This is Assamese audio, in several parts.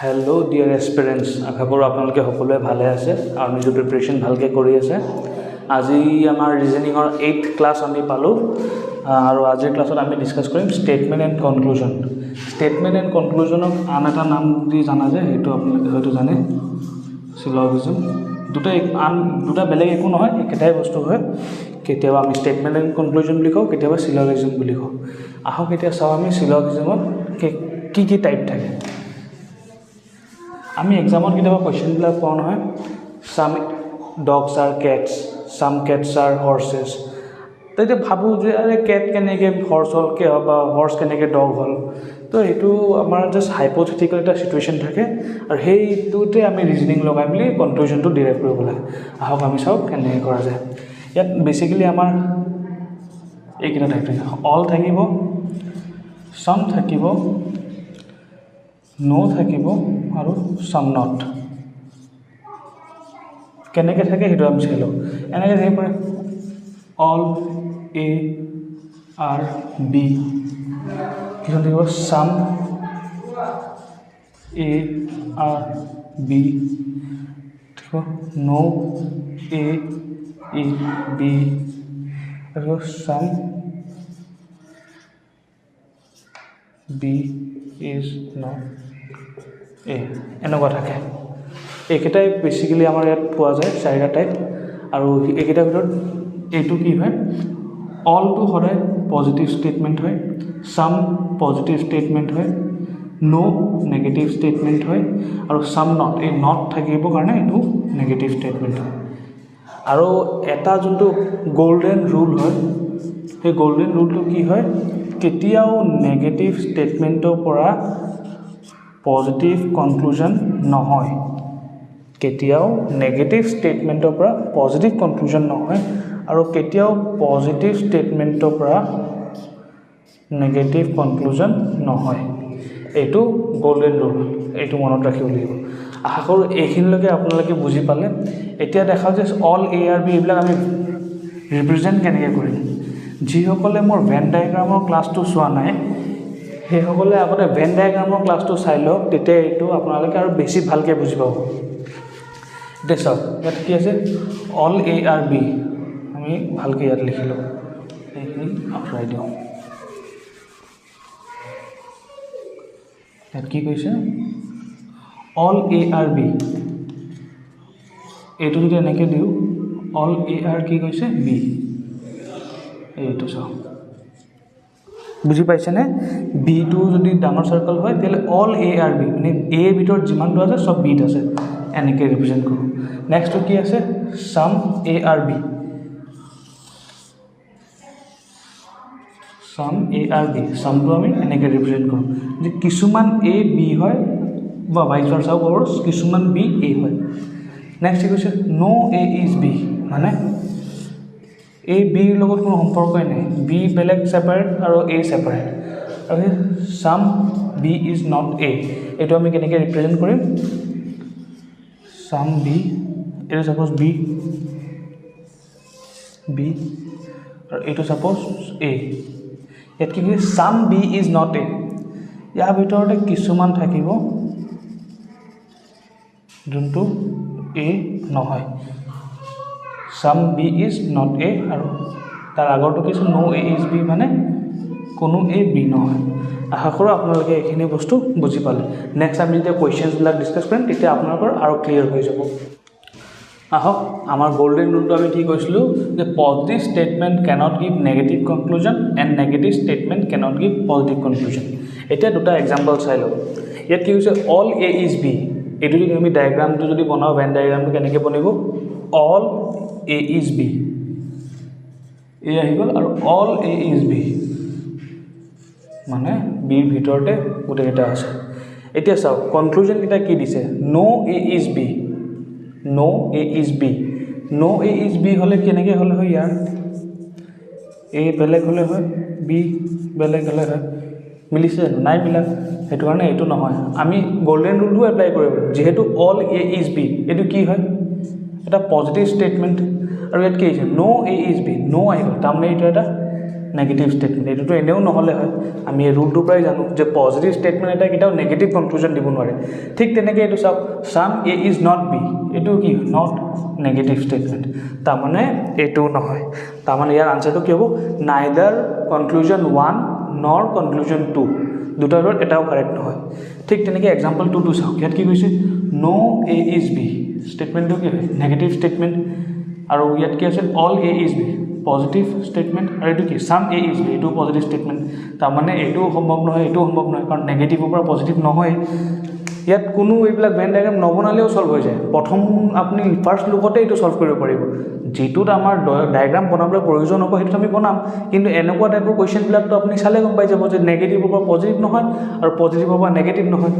হেল্ল' ডিয়াৰ এস্পিৰেণ্টছ, আশা কৰোঁ আপোনালোকে সকলোৱে ভালে আছে আৰু নিজৰ প্ৰিপেৰেশ্যন ভালকৈ কৰি আছে। আজি আমাৰ ৰিজনিঙৰ 8th ক্লাছ আমি পালোঁ আৰু আজিৰ ক্লাছত আমি ডিছকাছ কৰিম statement and conclusion. Statement and কনক্লুজনক আন এটা নাম দি জানা যায়, সেইটো আপোনালোকে হয়তো জানে, চিলজিজম। দুটা বেলেগ একো নহয়, একেটাই বস্তু হয়। কেতিয়াবা আমি ষ্টেটমেণ্ট এণ্ড কনক্লুজন বুলি কওঁ, কেতিয়াবা চিলজিজম বুলি কওঁ। আহক এতিয়া চাওঁ আমি চিলজিজমত কি কি টাইপ থাকে। আমি এক্সামত কেতিয়াবা কুৱেশ্যনবিলাক পাওঁ নহয়, চাম ডগছ আৰ কেটছ, চাম কেটছ আৰ হৰ্চেছ। তেতিয়া ভাবোঁ যে আৰে কেট কেনেকৈ হৰ্চ হ'ল, বা হৰ্চ কেনেকৈ ডগ হ'ল। তো সেইটো আমাৰ জাষ্ট হাইপথেটিকেল এটা চিটুৱেশ্যন থাকে আৰু সেইটোতে আমি ৰিজনিং লগাই মেলি কনক্লুজনটো ডিৰাইভ কৰিব লাগে। আহক আমি চাওক কেনেকৈ কৰা যায়। ইয়াত বেচিকেলি আমাৰ এইকেইটা টাইপ থাকে, অল থাকিব, চাম থাকিব, ন' থাকিব আৰু চাম নট। কেনেকৈ থাকে সেইটো আমি চাই লওঁ। এনেকৈ থাকিব পাৰে অল এ আৰ বি, কিছুমান থাকিব চাম এ আৰ বি, থাকিব ন' এ বি, থাকিব চাম বি ইজ নট এ, এনেকুৱা থাকে। এইকেইটাই বেচিকেলি আমাৰ ইয়াত পোৱা যায়, চাৰিটা টাইপ। আৰু এইকেইটাৰ ভিতৰত এইটো কি হয়, অলটো সদায় পজিটিভ ষ্টেটমেণ্ট হয়, চাম পজিটিভ ষ্টেটমেণ্ট হয়, ন' নেগেটিভ ষ্টেটমেণ্ট হয়, আৰু চাম নট, এই নট থাকিবৰ কাৰণে এইটো নেগেটিভ ষ্টেটমেণ্ট হয়। আৰু এটা যোনটো গল্ডেন ৰুল হয়, সেই গল্ডেন ৰুলটো কি হয়, কেতিয়াও নেগেটিভ ষ্টেটমেণ্টৰ পৰা পজিটিভ কনক্লুজন নহয়। কেতিয়াও নেগেটিভ ষ্টেটমেণ্টৰ পৰা পজিটিভ কনক্লুজন নহয়, আৰু কেতিয়াও পজিটিভ ষ্টেটমেণ্টৰ পৰা নেগেটিভ কনক্লুজন নহয়। এইটো গল্ডেন ৰুল, এইটো মনত ৰাখিব লাগিব। আশা কৰোঁ এইখিনিলৈকে আপোনালোকে বুজি পালে। এতিয়া দেখা যে অল এ আৰ বি এইবিলাক আমি ৰিপ্ৰেজেণ্ট কেনেকৈ কৰিম। যিসকলে মোৰ ভেন ডায়েগ্ৰামৰ ক্লাছটো চোৱা নাই, সেইসকলে আগতে ভেন ডায়েগ্ৰামৰ ক্লাছটো চাই লওক, তেতিয়া এইটো আপোনালোকে আৰু বেছি ভালকৈ বুজি পাব। এতিয়া চাওক, ইয়াত কি আছে, অল এ আৰ বি, আমি ভালকৈ ইয়াত লিখি লওঁ, এইখিনি আঁতৰাই দিওঁ। ইয়াত কি কৈছে, অল এ আৰ বি, এইটো যদি এনেকৈ দিওঁ, অল এ আৰ কি কৈছে, বি, এইটো চাওক, বুজি পাইছেনে? বিটো যদি ডাঙৰ চাৰ্কল হয়, তেতিয়াহ'লে অল এ আৰ বি, মানে এৰ ভিতৰত যিমানটো আছে চব বিত আছে, এনেকৈ ৰিপ্ৰেজেণ্ট কৰোঁ। নেক্সটটো কি আছে, চাম এ আৰ বি, চাম এ আৰ বি, চামটো আমি এনেকৈ ৰিপ্ৰেজেণ্ট কৰোঁ যে কিছুমান এ বি হয়, বা ভাইচ ভাৰ্চাও কৰোঁ, কিছুমান বি এ হয়। নেক্সট কি কৈছে, ন' এ ইজ বি, মানে এ বিৰ লগত কোনো সম্পৰ্কই নাই, বি বেলেগ ছেপাৰেট আৰু এ ছেপাৰেট। আৰু চাম বি ইজ নট এ, এইটো আমি কেনেকৈ ৰিপ্ৰেজেণ্ট কৰিম, চাম বি, এইটো ছাপ'জ বি, আৰু এইটো ছাপ'জ এ। ইয়াত কি কৈছে, চাম বি ইজ নট এ, ইয়াৰ ভিতৰতে কিছুমান থাকিব যোনটো এ নহয়, চাম বি ইজ নট এ, আৰু তাৰ আগৰটো কিছু ন' এ ইজ বি, মানে কোনো এ বি নহয়। আশা কৰোঁ আপোনালোকে এইখিনি বস্তু বুজি পালে। নেক্সট আমি যেতিয়া কুৱেশ্যনছবিলাক ডিছকাছ কৰিম, তেতিয়া আপোনালোকৰ আৰু ক্লিয়াৰ হৈ যাব। আহক, আমাৰ গল্ডেন ৰুলটো আমি কি কৈছিলোঁ, যে positive statement cannot give negative conclusion and negative statement cannot give positive conclusion. এতিয়া দুটা এক্সাম্পল চাই লওঁ। ইয়াত কি হৈছে, অল এ ইজ বি, এইটো যদি আমি ডায়েগ্ৰামটো যদি বনাওঁ, ভেন ডায়েগ্ৰামটো কেনেকৈ বনিব, অল এ ইজ বি, এ আহি গ'ল, আৰু অল এ ইজ বি, মানে বিৰ ভিতৰতে গোটেইকেইটা আছে। এতিয়া চাওক, কনক্লুজনকেইটা কি দিছে, no' A is B, no' A is B, no' A is B হ'লে কেনেকৈ হ'লে হয়, ইয়াৰ এ বেলেগ হ'লে হয়, বি বেলেগ হ'লে হয়, মিলিছে জানো, নাই মিলা, সেইটো কাৰণে এইটো নহয়। আমি গল্ডেন ৰুলটো এপ্লাই কৰিব, যিহেতু অল এ ইজ বি, এইটো কি হয়, এটা পজিটিভ ষ্টেটমেণ্ট, আৰু ইয়াত কি আহিছে, ন' এ ইজ বি, ন' আহি গ'ল, তাৰমানে এইটো এটা নেগেটিভ ষ্টেটমেণ্ট এইটোতো এনেও নহ'লে হয় আমি এই ৰুলটোৰ পৰাই জানো যে পজিটিভ ষ্টেটমেণ্ট এটা কেতিয়াও নেগেটিভ কনক্লুজন দিব নোৱাৰে ঠিক তেনেকৈ এইটো চাওক some A is not B এইটো কি নট নেগেটিভ ষ্টেটমেণ্ট তাৰমানে এইটোও নহয় তাৰমানে ইয়াৰ আনচাৰটো কি হ'ব নাইদাৰ কনক্লুজন 1 নৰ কনক্লুজন 2 দুটাৰ ভিতৰত এটাও কাৰেক্ট নহয় ঠিক তেনেকৈ এক্সাম্পল 2টো চাওক ইয়াত কি কৈছে নো এ ইজ বি ষ্টেটমেণ্টটো কি হয় নেগেটিভ ষ্টেটমেণ্ট আৰু ইয়াত কি আছে all A is B positive statement আৰু এইটো কি ছাম এ ইজ বি এইটো পজিটিভ ষ্টেটমেণ্ট তাৰমানে এইটোও সম্ভৱ নহয় এইটোও সম্ভৱ নহয় কাৰণ নেগেটিভৰ পৰা পজিটিভ নহয় ইয়াত কোনো এইবিলাক ভেন ডায়েগ্ৰাম নবনালেও সলভ হৈ যায় প্ৰথম আপুনি ফাৰ্ষ্ট লুকতে এইটো সলভ কৰিব পাৰিব যিটোত আমাৰ ডায়েগ্ৰাম বনাবলৈ প্ৰয়োজন হ'ব সেইটোত আমি বনাম কিন্তু এনেকুৱা টাইপৰ কুৱেশ্যনবিলাকতো আপুনি চালে গম পাই যাব যে নেগেটিভৰ পৰা পজিটিভ নহয় আৰু পজিটিভৰ পৰা নেগেটিভ নহয়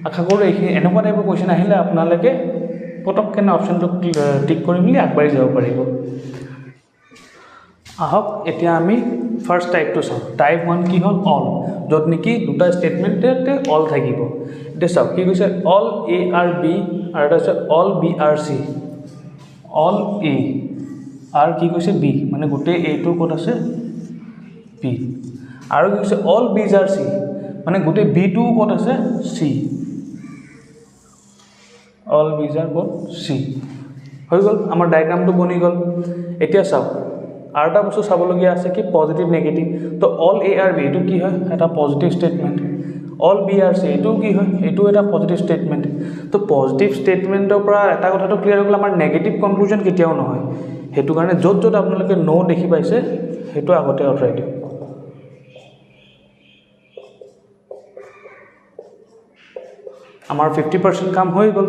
আশা কৰোঁ এইখিনি এনেকুৱা টাইপৰ কুৱেশ্যন আহিলে আপোনালোকে পটককৈ অপশ্যনটো টিক কৰি মেলি আগবাঢ়ি যাব পাৰিব আহক এতিয়া আমি ফাৰ্ষ্ট টাইপটো চাওঁ টাইপ 1 কি হ'ল অল য'ত নেকি দুটা ষ্টেটমেণ্টতে অল থাকিব এতিয়া চাওক কি কৈছে অল এ আৰ বি আৰু এটা হৈছে all B are C all A আৰু কি কৈছে বি মানে গোটেই এটো ক'ত আছে বি আৰু কি কৈছে অল বিজ আৰ চি মানে গোটেই বিটোও ক'ত আছে চি অল বিজ আৰ ক'ত চি হৈ গ'ল আমাৰ ডায়েগ্ৰামটো বনি গ'ল এতিয়া চাওক আৰু এটা বস্তু চাবলগীয়া আছে কি পজিটিভ নেগেটিভ তো অল এ আৰ বি এইটো কি হয় এটা positive statement all B are C এইটো কি হয় এইটো এটা পজিটিভ ষ্টেটমেণ্ট তো পজিটিভ ষ্টেটমেণ্টৰ পৰা এটা কথাটো ক্লিয়াৰ হৈ গ'ল আমাৰ নেগেটিভ কনক্লুজন কেতিয়াও নহয় সেইটো কাৰণে য'ত য'ত আপোনালোকে নো দেখি পাইছে সেইটো আগতে আঁতৰাই দিয়ক আমাৰ 50% কাম হৈ গ'ল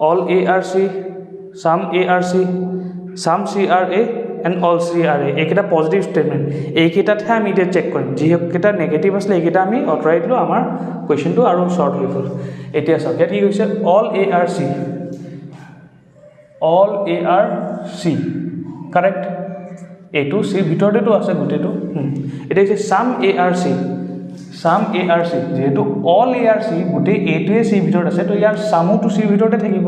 all A are C some A are C some C are A and all C are A এইকেইটা পজিটিভ ষ্টেটমেণ্ট এইকেইটাতহে আমি এতিয়া চেক কৰিম যিকেইটা নেগেটিভ আছিলে এইকেইটা আমি আঁতৰাই দিলোঁ আমাৰ কুৱেশ্যনটো আৰু শ্বৰ্ট হৈ গ'ল এতিয়া চাওক ইয়াত কি কৈছে all A are C all A are C correct এইটো চিৰ ভিতৰতেতো আছে গোটেইটো এতিয়া হৈছে sum A are C some A are C যিহেতু অল এ আৰ চি গোটেই এইটোৱে চিৰ ভিতৰত আছে তো ইয়াৰ ছামোটো চিৰ ভিতৰতে থাকিব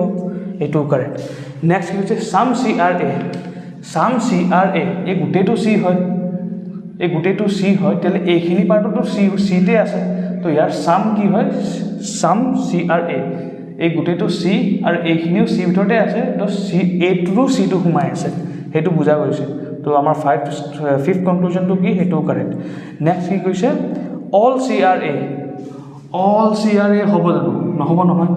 এইটোও কাৰেক্ট নেক্সট কি হৈছে sum C are A sum C are এ এই গোটেইটো চি হয় এই গোটেইটো চি হয় তেতিয়াহ'লে এইখিনি পাৰ্টতো চিতে আছে তো ইয়াৰ ছাম কি হয় ছাম চি আৰ এ এই গোটেইটো চি আৰু এইখিনিও চি ভিতৰতে আছে তো চি এইটোৰো চিটো সোমাই আছে সেইটো বুজা গৈছে তো আমাৰ ফিফ্থ কনক্লুজনটো কি সেইটোও কাৰেক্ট নেক্সট কি কৈছে অল চি আৰ এ হ'ব জানো নহ'ব নহয়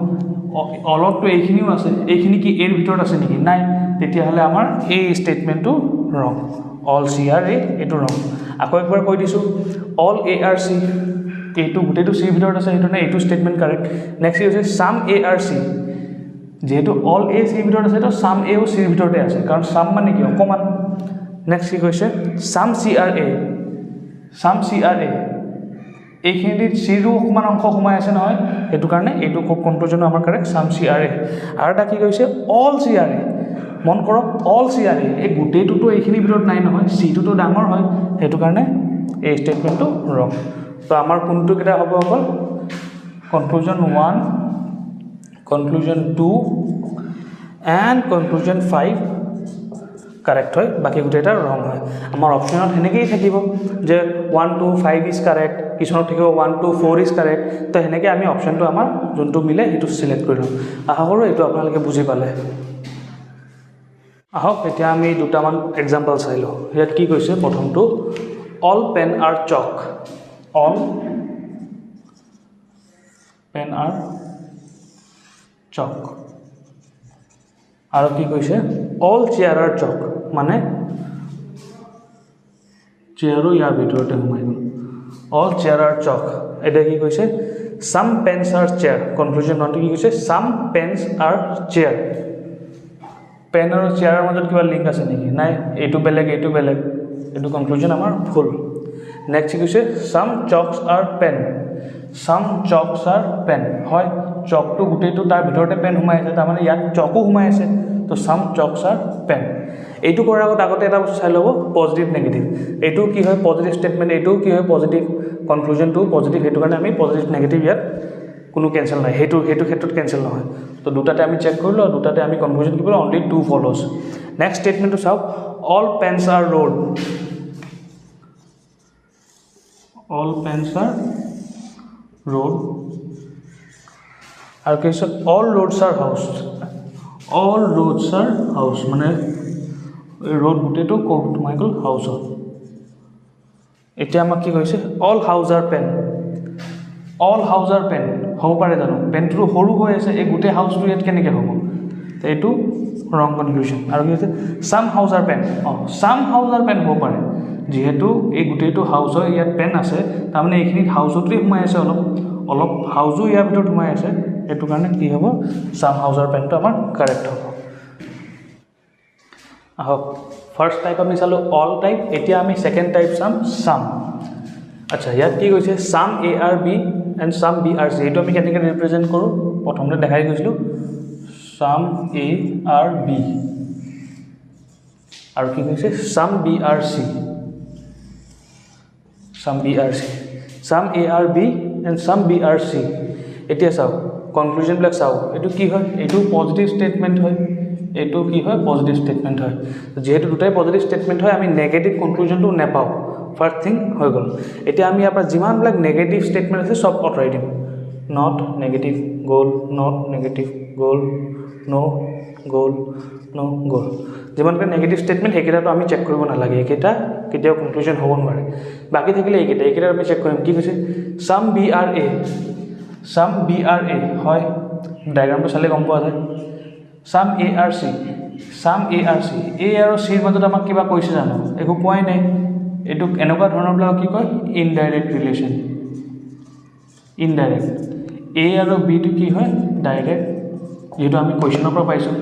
অলততো এইখিনিও আছে এইখিনি কি এৰ ভিতৰত আছে নেকি নাই তেতিয়াহ'লে আমাৰ এই ষ্টেটমেণ্টটো ৰং অল চি আৰ এ এইটো ৰং আকৌ একবাৰ কৈ দিছোঁ অল এ আৰ চি এইটো গোটেইটো চিৰ ভিতৰত আছে সেইটো নাই এইটো ষ্টেটমেণ্ট কাৰেক্ট নেক্সট কি হৈছে ছাম এ আৰ চি যেহেতু অল এ চিৰ ভিতৰত আছে তো ছাম এও চিৰ ভিতৰতে আছে কাৰণ ছাম মানে কি অকণমান নেক্সট কি কৈছে ছাম চি আৰ এ এইখিনি চিৰো অকণমান অংশ সোমাই আছে নহয় সেইটো কাৰণে এইটো কনক্লুজনো আমাৰ কাৰেক্ট ছাম চি আৰ এ আৰু এটা কি কৈছে অল চি আৰ এ মন কৰক অল চি আৰ এ এই গোটেইটোতো এইখিনিৰ ভিতৰত নাই নহয় চিটোতো ডাঙৰ হয় সেইটো কাৰণে এই ষ্টেটমেণ্টটো ৰং তো আমাৰ কোনটো কেইটা হ'ব অকল conclusion 1 conclusion 2 and conclusion 5 correct হয় বাকী গোটেইটা ৰং হয় আমাৰ অপশ্যনত সেনেকৈয়ে থাকিব যে 1 2 5 ইজ কাৰেক্ট কিছুমানত থাকিব 1 2 4 ইজ কাৰেক্ট তো সেনেকৈ আমি অপশ্যনটো আমাৰ যোনটো মিলে সেইটো চিলেক্ট কৰি ল'ম আশা কৰোঁ এইটো আপোনালোকে বুজি পালে আহক এতিয়া আমি দুটামান এক্সাম্পল চাই লওঁ ইয়াত কি কৈছে প্ৰথমটো অল পেন আৰ চক অল পেন আৰ চক আৰু কি কৈছে অল চেয়াৰ আৰ চক মানে চেয়াৰো ইয়াৰ ভিতৰতে সোমাই গ'ল অল চেয়াৰ আৰ চক এতিয়া কি কৈছে sum pens R chair conclusion নটো কি কৈছে sum pens R chair PAN আৰু চেয়াৰৰ মাজত কিবা লিংক আছে নেকি নাই এইটো বেলেগ এইটো কনক্লুজন আমাৰ ভুল নেক্সট কি কৈছে ছাম চকছ আৰ পেন হয় চকটো গোটেইটো তাৰ ভিতৰতে পেন সোমাই আছে তাৰমানে ইয়াত চকো সোমাই আছে তো ছাম চকছ আৰ পেন এইটো কৰাৰ আগতে এটা বস্তু চাই ল'ব পজিটিভ নেগেটিভ এইটো কি হয় পজিটিভ ষ্টেটমেণ্ট এইটোও কি হয় পজিটিভ কনক্লুজনটোও পজিটিভ সেইটো কাৰণে আমি পজিটিভ নেগেটিভ ইয়াত কোনো কেঞ্চেল নাই সেইটো ক্ষেত্ৰত কেঞ্চেল নহয় তো দুটাতে আমি চেক কৰিলোঁ আৰু দুটাতে আমি কনক্লুজন কি কৰিলোঁ অনলি 2 ফল'জ নেক্সট ষ্টেটমেণ্টটো চাওক all pens are road all pens are road আৰু কি হৈছে all roads are house all roads are house মানে ৰোড গোটেইটো সোমাই গ'ল হাউচত এতিয়া আমাক কি কৈছে all house are pen all house are pen হ'ব পাৰে জানো পেনটো সৰু হৈ আছে এই গোটেই হাউচটো ইয়াত কেনেকৈ হ'ব তো এইটো ৰং কনক্লুজন আৰু কি হৈছে চাম হাউচ আৰ পেন চাম হাউচ আৰ পেন হ'ব পাৰে যিহেতু এই গোটেইটো হাউচৰ ইয়াত পেন আছে তাৰমানে এইখিনিত হাউচতেই সোমাই আছে অলপ হাউচো ইয়াৰ ভিতৰত সোমাই আছে এইটো কাৰণে কি হ'ব চাম হাউচৰ পেনটো আমাৰ কাৰেক্ট হ'ব আহক ফাৰ্ষ্ট টাইপ আমি চালোঁ অল টাইপ এতিয়া আমি ছেকেণ্ড টাইপ চাম চাম আচ্ছা ইয়াত কি কৈছে চাম এ আৰ বি এণ্ড চাম বি আৰ চি এইটো আমি কেনেকৈ ৰিপ্ৰেজেণ্ট কৰোঁ প্ৰথমতে দেখাই গৈছিলোঁ চাম এ আৰ বি আৰু কি কৈছে চাম বি আৰ চি চাম বি আৰ চি চাম এ আৰ বি এণ্ড চাম বি আৰ চি এতিয়া চাওক কনক্লুজনবিলাক চাওক এইটো কি হয় এইটো পজিটিভ ষ্টেটমেণ্ট হয় এইটো কি হয় পজিটিভ ষ্টেটমেণ্ট হয় যিহেতু দুটাই পজিটিভ ষ্টেটমেণ্ট হয় আমি নেগেটিভ কনক্লুজনটো নাপাওঁ ফাৰ্ষ্ট থিং হৈ গ'ল এতিয়া আমি ইয়াৰ পৰা যিমানবিলাক নেগেটিভ ষ্টেটমেণ্ট আছে চব আঁতৰাই দিম নট নেগেটিভ গ'ল নট নেগেটিভ গ'ল গ'ল যিমানবিলাক নেগেটিভ ষ্টেটমেণ্ট সেইকেইটাতো আমি চেক কৰিব নালাগে এইকেইটা কেতিয়াও কনক্লুজন হ'ব নোৱাৰে বাকী থাকিলে এইকেইটা আমি চেক কৰিম কি কৈছে চাম বি আৰ এ হয় ডায়েগ্ৰামটো চালে গম পোৱা যায় চাম এ আৰ চি এ আৰু চিৰ মাজত আমাক কিবা কৈছে জানো একো কোৱাই নাই এইটো এনেকুৱা ধৰণৰবিলাক কি কয় ইনডাইৰেক্ট ৰিলেশ্যন ইনডাইৰেক্ট এ আৰু বিটো কি হয় ডাইৰেক্ট যিহেতু আমি কুৱেশ্যনৰ পৰা পাইছোঁ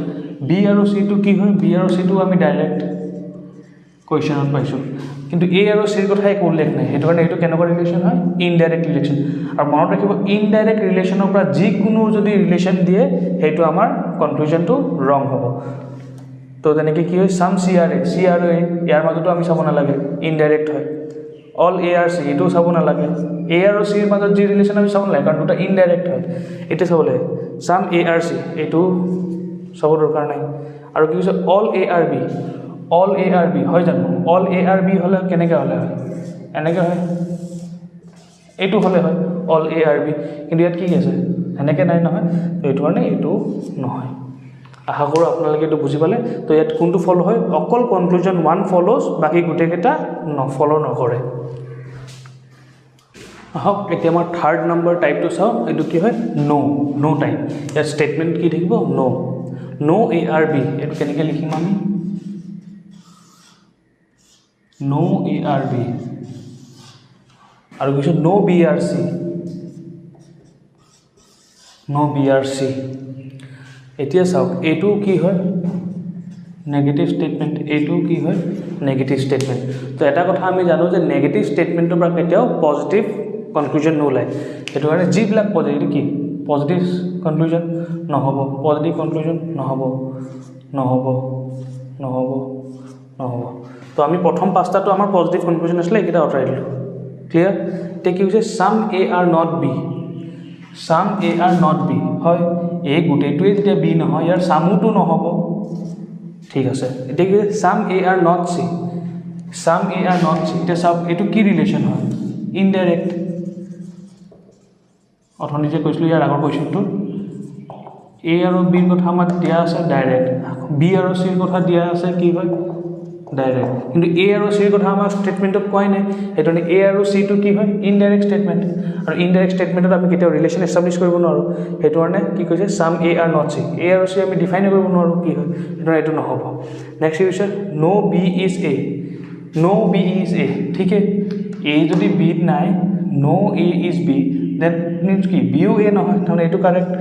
বি আৰু চিটো কি হয় বি আৰু চিটো আমি ডাইৰেক্ট কুৱেশ্যনত পাইছোঁ কিন্তু এ আৰু চিৰ কথা একো উল্লেখ নাই সেইটো কাৰণে এইটো কেনেকুৱা ৰিলেশ্যন হয় ইনডাইৰেক্ট ৰিলেশ্যন আৰু মনত ৰাখিব ইনডাইৰেক্ট ৰিলেশ্যনৰ পৰা যিকোনো যদি ৰিলেশ্যন দিয়ে সেইটো আমাৰ কনক্লুজনটো ৰং হ'ব তো তেনেকৈ কি হয় চাম চি আৰু এ ইয়াৰ মাজতো আমি চাব নালাগে ইনডাইৰেক্ট হয় অল এ আৰ চি এইটোও চাব নালাগে এ আৰু চিৰ মাজত যি ৰিলেশ্যন আমি চাব নালাগে কাৰণ দুটা ইনডাইৰেক্ট হয় এতিয়া চাব লাগে চাম এ আৰ চি এইটো চাব দৰকাৰ নাই আৰু কি হৈছে অল এ আৰ বি হয় জানো অল এ আৰ বি হ'লে কেনেকৈ হ'লে হয় এনেকৈ হয় এইটো হ'লে হয় অল এ আৰ বি কিন্তু ইয়াত কি আছে সেনেকৈ নাই নহয় তো এইটো কাৰণে এইটো নহয় আশা কৰোঁ আপোনালোকে এইটো বুজি পালে তো ইয়াত কোনটো ফ'ল' হয় অকল কনক্লুজন ওৱান ফ'ল'জ বাকী গোটেইকেইটা ফ'ল' নকৰে আহক এতিয়া আমাৰ থাৰ্ড নম্বৰ টাইপটো চাওঁ এইটো কি হয় ন' টাইপ ইয়াত ষ্টেটমেণ্ট কি থাকিব ন' এ আৰ বি এইটো কেনেকৈ লিখিম আমি ন' এ আৰ বি আৰু কিছু ন' বি আৰ চি এতিয়া চাওক এইটো কি হয় নেগেটিভ ষ্টেটমেণ্ট এইটো কি হয় নেগেটিভ ষ্টেটমেণ্ট তো এটা কথা আমি জানো যে নেগেটিভ ষ্টেটমেণ্টৰ পৰা কেতিয়াও পজিটিভ কনক্লুজন নোলায় সেইটো কাৰণে যিবিলাক পজিটিভ কি পজিটিভ কনক্লুজন নহ'ব পজিটিভ কনক্লুজন নহ'ব তো আমি প্ৰথম পাঁচটাটো আমাৰ পজিটিভ কনক্লুজন আছিলে এইকেইটা আঁতৰাই দিলোঁ ক্লিয়াৰ এতিয়া কি হৈছে চাম এ আৰ নট বি হয় এই গোটেইটোৱে যেতিয়া বি নহয় ইয়াৰ চামোতো নহ'ব ঠিক আছে এতিয়া কি চাম এ আৰ নট চি এতিয়া চাওক এইটো কি ৰিলেশ্যন হয় ইনডাইৰেক্ট অথনি যে কৈছিলোঁ ইয়াৰ আগৰ কুৱেশ্যনটো এ আৰু বিৰ কথা আমাক দিয়া আছে ডাইৰেক্ট বি আৰু চিৰ কথা দিয়া আছে কি হয় ডাইৰেক্ট কিন্তু এ আৰু চিৰ কথা আমাৰ ষ্টেটমেণ্টত কোৱাই নাই সেইটো এ আৰু চিটো কি হয় ইনডাইৰেক্ট ষ্টেটমেণ্ট আৰু ইনডাইৰেক্ট ষ্টেটমেণ্টত আমি কেতিয়াও ৰিলেশ্যন এষ্টাব্লিছ কৰিব নোৱাৰোঁ সেইটো কাৰণে কি কৈছে চাম এ আৰ নট চি এ আৰু চি আমি ডিফাইন কৰিব নোৱাৰোঁ কি হয় সেইটো এইটো নহ'ব নেক্সট হৈছে ন' বি ইজ এ ঠিক এ যদি বিত নাই ন' A is B then means কি বিও এ নহয় তাৰমানে এইটো কাৰেক্ট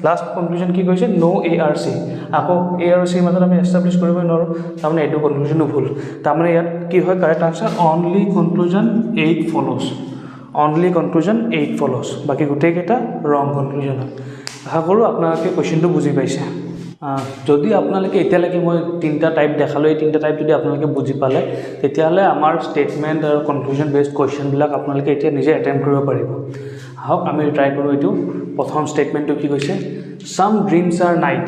লাষ্ট কনক্লুজন কি কৈছে ন' এ আৰ চি আকৌ এ আৰু চিৰ মাজত আমি এষ্টাব্লিছ কৰিবই নোৱাৰোঁ তাৰমানে এইটো কনক্লুজনো ভুল তাৰমানে ইয়াত কি হয় কাৰেক্ট আনচাৰ অনলি কনক্লুজন 8 ফ'ল'জ বাকী গোটেইকেইটা ৰং কনক্লুজন হয় আশা কৰোঁ আপোনালোকে কুৱেশ্যনটো বুজি পাইছে যদি আপোনালোকে এতিয়ালৈকে মই তিনিটা টাইপ দেখালোঁ এই তিনিটা টাইপ যদি আপোনালোকে বুজি পালে তেতিয়াহ'লে আমাৰ ষ্টেটমেণ্ট আৰু কনক্লুজন বেছড কুৱেশ্যনবিলাক আপোনালোকে এতিয়া নিজে এটেম্প কৰিব পাৰিব আহক আমি ট্ৰাই কৰোঁ এইটো প্ৰথম ষ্টেটমেণ্টটো কি কৈছে চাম ড্ৰিমছ আৰ নাইট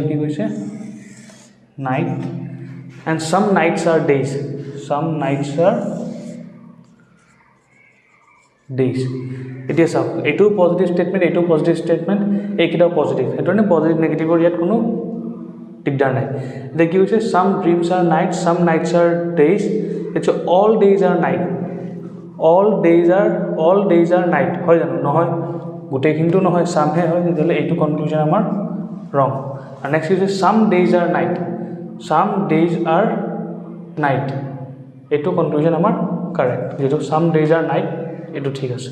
কি কৈছে নাইট এণ্ড চাম nights R days some nights are days. এতিয়া চাওক এইটো পজিটিভ ষ্টেটমেণ্ট এইটো পজিটিভ ষ্টেটমেণ্ট এইকেইটাও পজিটিভ সেইটো কাৰণে পজিটিভ নেগেটিভৰ ইয়াত কোনো দিগদাৰ নাই এতিয়া কি হৈছে some dreams are nights some nights are days it's all days are night all days are night হয় জানো নহয় গোটেইখিনিটো নহয় সামহে হয় তেতিয়াহ'লে এইটো কনক্লুজন আমাৰ ৰং আৰু নেক্সট হৈছে some days are night এইটো কনক্লুজন আমাৰ কাৰেক্ট যেটো some days are night এইটো ঠিক আছে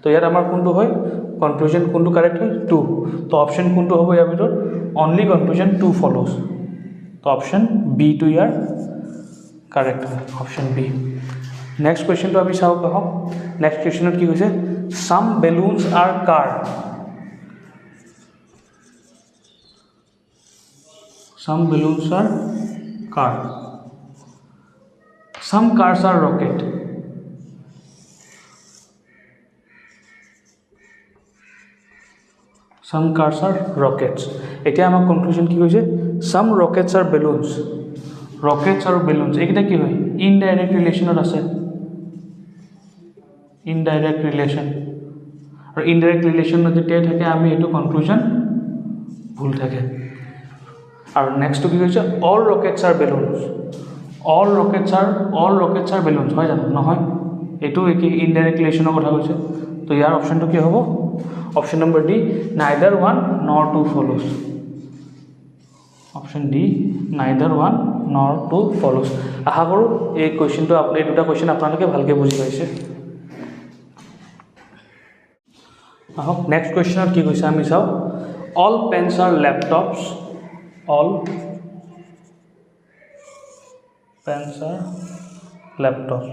তো ইয়াত আমাৰ কোনটো হয় কনক্লুজন কোনটো কাৰেক্ট হয় 2 তো অপশন কোনটো হ'ব ইয়াৰ ভিতৰত অনলি কনক্লুজন 2 ফলোজ তো অপশন বি টু ইয়াৰ কাৰেক্ট হয় অপশন বি নেক্সট কুৱেশ্যনটো আমি চাওঁ আহক নেক্সট কুৱেশ্যনত কি হৈছে some balloons are car some balloons are car some cars are rocket some cars are rockets এতিয়া আমাৰ কনক্লুজন কি হৈছে some rockets are balloons rockets আৰু balloons এইকেইটা কি হয় ইনডাইৰেক্ট ৰিলেশ্যনত আছে ইনডাইৰেক্ট ৰিলেশ্যন আৰু ইনডাইৰেক্ট ৰিলেশ্যনত যেতিয়া থাকে আমি এইটো কনক্লুজন ভুল থাকে আৰু নেক্সটটো কি হৈছে all rockets are balloons all rockets are balloons হয় জানো নহয় এইটো কি ইনডাইৰেক্ট ৰিলেশ্যনৰ কথা কৈছে তো ইয়াৰ অপশনটো কি হ'ব option number D neither one nor two follows option D neither one nor two follows আশা কৰোঁ এই কুৱেশ্যনটো এই দুটা কুৱেশ্যন আপোনালোকে ভালকৈ বুজি পাইছে আহক নেক্সট কুৱেশ্যনত কি কৈছে আমি চাওঁ all pens are laptops all pens are laptops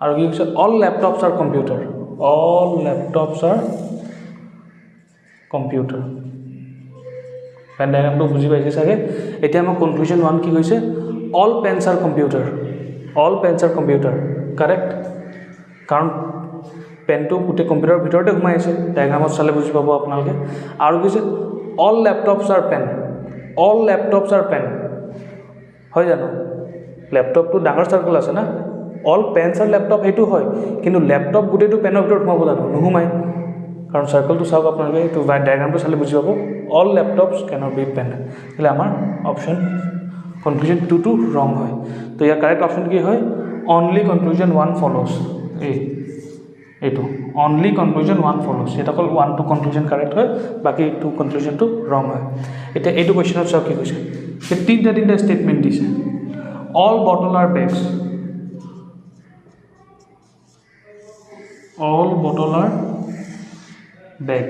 আৰু কি কৈছে all laptops are computer all laptops are computer pen ডায়াগ্ৰামটো বুজি পাইছে চাগে এতিয়া আমাৰ কনক্লুজন 1 কি কৈছে all pens are computer correct কাৰণ পেনটো গোটেই কম্পিউটাৰৰ ভিতৰতে সোমাই আছে ডায়াগ্ৰামত চালে বুজি পাব আপোনালোকে আৰু কৈছে all laptops are pen হয় জানো ল্যাপটপটো ডাঙৰ সাৰ্কেল আছে না all pens are laptop এইটো হয় কিন্তু ল্যাপটপ গোটেইটো পেনৰ ভিতৰত সোমাব জানো নোহোমাই কাৰণ সাৰ্কেলটো চাওক আপোনালোকে এইটো ডায়াগ্ৰামটো চালে বুজি পাব all laptops cannot be pen એટલે আমাৰ অপশন কনক্লুজন 2 টু ৰং হয় তো ইয়াৰ কাৰেক্ট অপশন কি হয় only conclusion 1 follows এইটো only conclusion 1 follows এটা কল 1 টু কনক্লুজন কাৰেক্ট হয় বাকি 2 কনক্লুজনটো ৰং হয় এতিয়া এইটো কোৱেশ্যনত চাওক কি কৈছে যে তিনটা ষ্টেটমেন্ট দিছে all bottle are bags all bottle are bag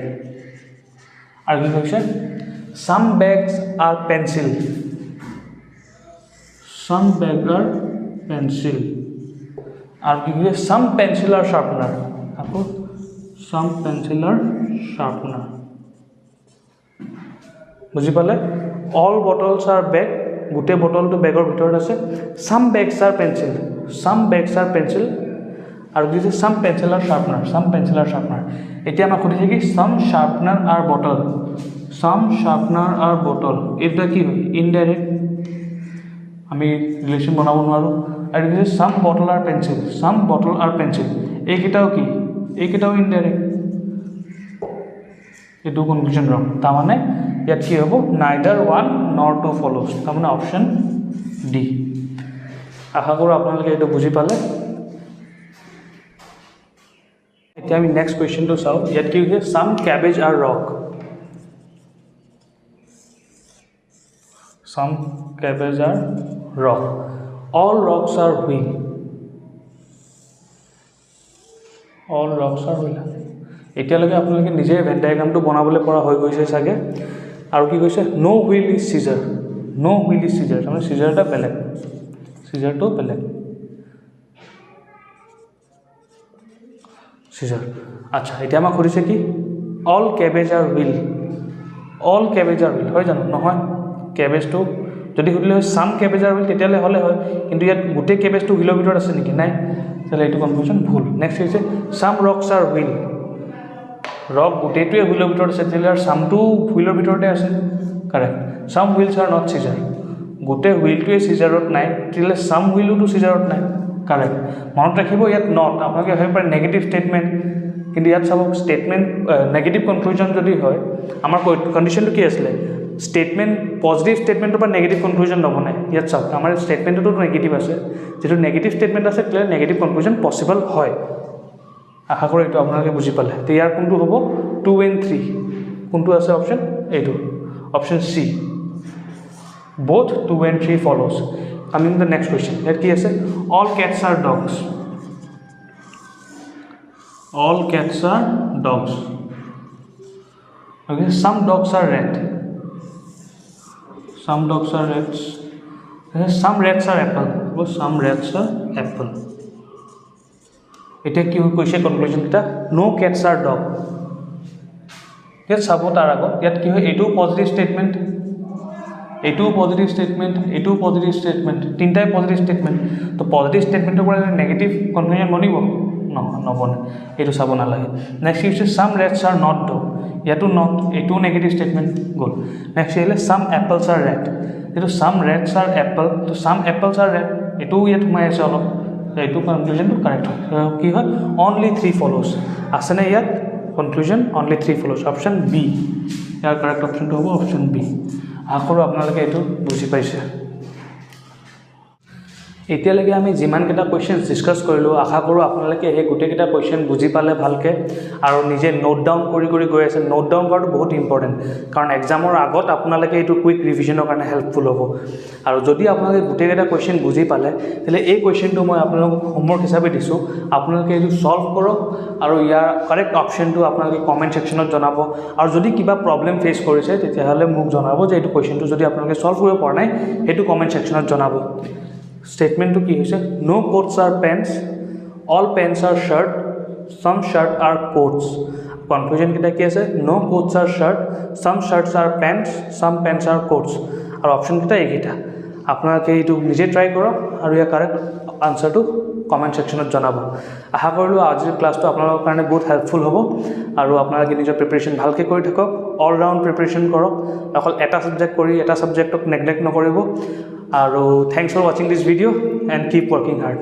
আৰু কি কৈছে some bags are pencil আৰু কি কৈছে some pencil are sharpener আকৌ some pencil are sharpener বুজি পালে all bottles are bag গোটেই বটলটো বেগৰ ভিতৰত আছে some bags are pencil আৰু কি কৈছে some pencil are sharpener এতিয়া আমাক সুধিছে কি some sharpener are bottle এটা কি হয় ইনডাইৰেক্ট আমি ৰিলেশ্যন বনাব নোৱাৰো আৰু কি কৈছে some bottle are pencil এইকেইটাও কি এইকেইটাও ইনডাইৰেক্ট এইটো কনক্লুজন ৰং তাৰ মানে ইয়াত কি হ'ব neither one nor two follows তাৰ মানে অপশন ডি আশা কৰোঁ আপোনালোকে এইটো বুজি পালে এতিয়া আমি নেক্সট কুৱেশ্যনটো চাওঁ ইয়াত কি হৈছে some cabbage are rock all rocks are wheel এতিয়ালৈকে আপোনালোকে নিজে ভেন ডায়াগ্ৰামটো বনাবলৈ পৰা হৈ গৈছে চাগে আৰু কি কৈছে no wheel is scissor তাৰমানে সিজাৰটো বেলেগ সিজাৰ আচ্ছা এতিয়া আমাক সুধিছে কি all cabbage are wheel হয় জানো নহয় কেবেজটো যদি সুধিলে হয় some cabbage are wheel তেতিয়ালে হলে হয় কিন্তু ইয়াত গোটেই কেবেজটো হুইলৰ ভিতৰত আছে নেকি নাই তাহলে এইটো কনফিউজন ভুল নেক্সট হৈছে some rocks are wheel rock গোটেইটোৱে হুইলৰ ভিতৰত আছে তেতিয়ালে সামটো হুইলৰ ভিতৰতে আছে correct some wheels are not scissor গোটেই হুইলটোৱে চিজাৰত নাই তেতিয়াহ'লে চাম হুইলোটো চিজাৰত নাই কাৰেক্ট মনত ৰাখিব ইয়াত নট আপোনালোকে ভাবিব পাৰে নেগেটিভ ষ্টেটমেণ্ট কিন্তু ইয়াত চাব ষ্টেটমেণ্ট নেগেটিভ কনক্লুজন যদি হয় আমাৰ কণ্ডিশ্যনটো কি আছিলে ষ্টেটমেণ্ট পজিটিভ ষ্টেটমেণ্টৰ পৰা নেগেটিভ কনক্লুজন নবনায় ইয়াত চাওক আমাৰ ষ্টেটমেণ্টতো নেগেটিভ আছে যিটো নেগেটিভ ষ্টেটমেণ্ট আছে তেতিয়াহ'লে নেগেটিভ কনক্লুজন পচিবল হয় আশা কৰোঁ এইটো আপোনালোকে বুজি পালে তো ইয়াৰ কোনটো হ'ব 2 and 3 কোনটো আছে অপশ্যন এইটো option C both 2 and 3 follows coming to the next question here ki ase all cats are dogs okay some dogs are red some dogs are rats okay, some rats are apple or some rats are apple eta ki hoise conclusion kita no cats are dog yat sabo tar ago yat ki hoy etu positive statement এইটো পজিটিভ ষ্টেটমেণ্ট তিনিটাই পজিটিভ ষ্টেটমেণ্ট তো পজিটিভ ষ্টেটমেণ্টৰ পৰা নেগেটিভ কনক্লুজন বনিব নবনে এইটো চাব নালাগে নেক্সট হৈছে চাম ৰেটছ আৰ নট ডগ ইয়াতো নট এইটো নেগেটিভ ষ্টেটমেণ্ট গ'ল নেক্সট আহিলে চাম এপলছ আৰ ৰেড এইটো চাম ৰেডছ আৰ এপল তো চাম এপলছ আৰ ৰেড এইটোও ইয়াত সোমাই আছে অলপ এইটো কনক্লুজনটো কাৰেক্ট হয় কি হয় অনলি 3 ফলোজ আছেনে ইয়াত conclusion only 3 follows option B ইয়াৰ কাৰেক্ট অপশ্যনটো হ'ব অপশ্যন বি আশা কৰোঁ আপোনালোকে এইটো বুজি পাইছে এতিয়ালৈকে আমি যিমানকেইটা কুৱেশ্যন ডিছকাছ কৰিলোঁ আশা কৰোঁ আপোনালোকে সেই গোটেইকেইটা কুৱেশ্যন বুজি পালে ভালকৈ আৰু নিজে নোট ডাউন কৰি গৈ আছে নোট ডাউন কৰাটো বহুত ইম্পৰ্টেণ্ট কাৰণ এক্সামৰ আগত আপোনালোকে এইটো কুইক ৰিভিজনৰ কাৰণে হেল্পফুল হ'ব আৰু যদি আপোনালোকে গোটেইকেইটা কুৱেশ্যন বুজি পালে তেতিয়াহ'লে এই কুৱেশ্যনটো মই আপোনালোকক হোমৱৰ্ক হিচাপে দিছোঁ আপোনালোকে এইটো ছল্ভ কৰক আৰু ইয়াৰ কাৰেক্ট অপশ্যনটো আপোনালোকে কমেণ্ট ছেকশ্যনত জনাব আৰু যদি কিবা প্ৰব্লেম ফেচ কৰিছে তেতিয়াহ'লে মোক জনাব যে এইটো কুৱেশ্যনটো যদি আপোনালোকে ছল্ভ কৰিব পৰা নাই সেইটো কমেণ্ট ছেকশ্যনত জনাব statement to ki hoise no coats are pants all pants are shirt some shirt are coats conclusion kita ki ase no coats are shirt some shirts are pants some pants are coats aru option kita ekita apnara ke etu nije try koro aru ya correct answer to comment section ot janabo aha korilu ajir class to apnalok karone bahut helpful hobo aru apnara ke nijor preparation bhalke kori thakok all round preparation korok akol eta subject kori eta subject ok neglect nokoribo aru thanks for watching this video and keep working hard